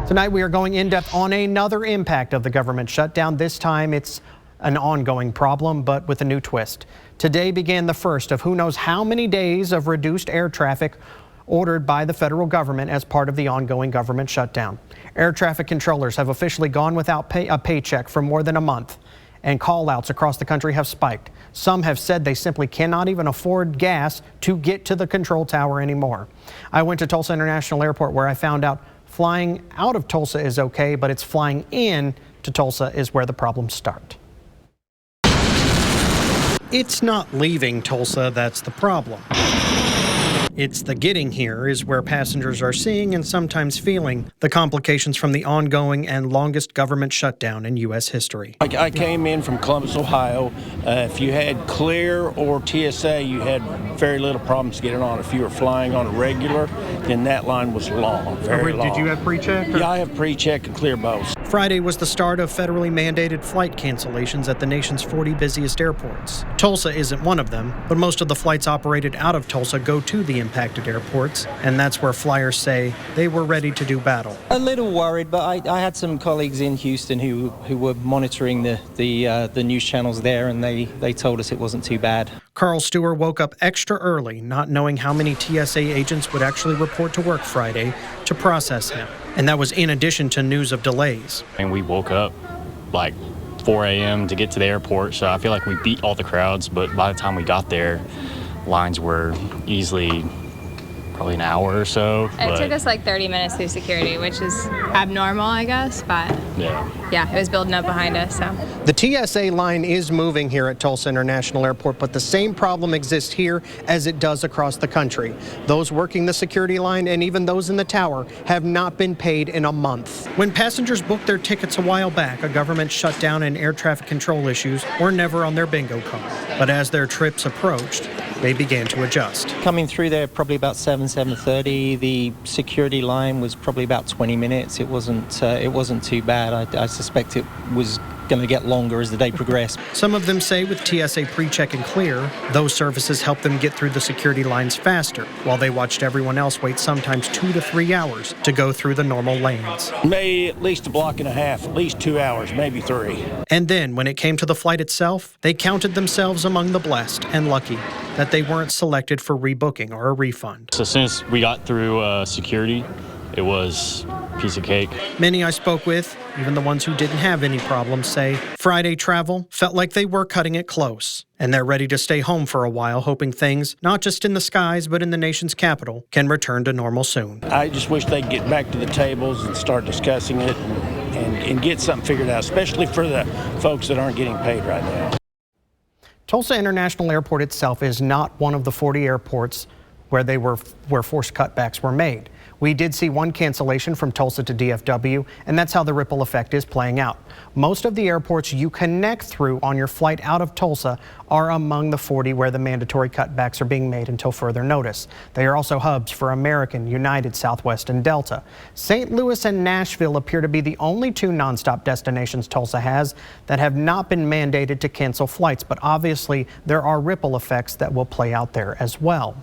Tonight we are going in depth on another impact of the government shutdown. This time it's an ongoing problem, but with a new twist. Today began the first of who knows how many days of reduced air traffic ordered by the federal government as part of the ongoing government shutdown. Air traffic controllers have officially gone without a paycheck for more than a month, and call-outs across the country have spiked. Some have said they simply cannot even afford gas to get to the control tower anymore. I went to Tulsa International Airport where I found out flying out of Tulsa is okay, but it's flying in to Tulsa is where the problems start. It's not leaving Tulsa that's the problem. It's the getting here is where passengers are seeing and sometimes feeling the complications from the ongoing and longest government shutdown in U.S. history. I came in from Columbus, Ohio. If you had Clear or TSA, you had very little problems getting on. If you were flying on a regular, then that line was long, very long. Did you have pre-check? Yeah, I have pre-check and Clear both. Friday was the start of federally mandated flight cancellations at the nation's 40 busiest airports. Tulsa isn't one of them, but most of the flights operated out of Tulsa go to the impacted airports, and that's where flyers say they were ready to do battle. A little worried, but I had some colleagues in Houston who were monitoring the news channels there, and they told us it wasn't too bad. Carl Stewart woke up extra early, not knowing how many TSA agents would actually report to work Friday to process him. And that was in addition to news of delays. And we woke up like 4 a.m. to get to the airport, so I feel like we beat all the crowds, but by the time we got there, lines were easily probably an hour or so. It took us like 30 minutes through security, which is abnormal, I guess, but yeah, it was building up behind us. So the TSA line is moving here at Tulsa International Airport, but the same problem exists here as it does across the country. Those working the security line and even those in the tower have not been paid in a month. When passengers booked their tickets a while back, a government shutdown and air traffic control issues were never on their bingo card. But as their trips approached, they began to adjust. Coming through there probably about 7:30. The security line was probably about 20 minutes. It wasn't too bad. I suspect it was going to get longer as the day progressed. Some of them say with TSA PreCheck and Clear, those services helped them get through the security lines faster, while they watched everyone else wait sometimes 2 to 3 hours to go through the normal lanes. Maybe at least a block and a half, at least 2 hours, maybe 3. And then when it came to the flight itself, they counted themselves among the blessed and lucky that they weren't selected for rebooking or a refund. So since we got through security, it was a piece of cake. Many I spoke with, even the ones who didn't have any problems, say Friday travel felt like they were cutting it close. And they're ready to stay home for a while, hoping things, not just in the skies, but in the nation's capital, can return to normal soon. I just wish they'd get back to the tables and start discussing it and get something figured out, especially for the folks that aren't getting paid right now. Tulsa International Airport itself is not one of the 40 airports where forced cutbacks were made. We did see one cancellation from Tulsa to DFW, and that's how the ripple effect is playing out. Most of the airports you connect through on your flight out of Tulsa are among the 40 where the mandatory cutbacks are being made until further notice. They are also hubs for American, United, Southwest, and Delta. St. Louis and Nashville appear to be the only 2 nonstop destinations Tulsa has that have not been mandated to cancel flights, but obviously there are ripple effects that will play out there as well.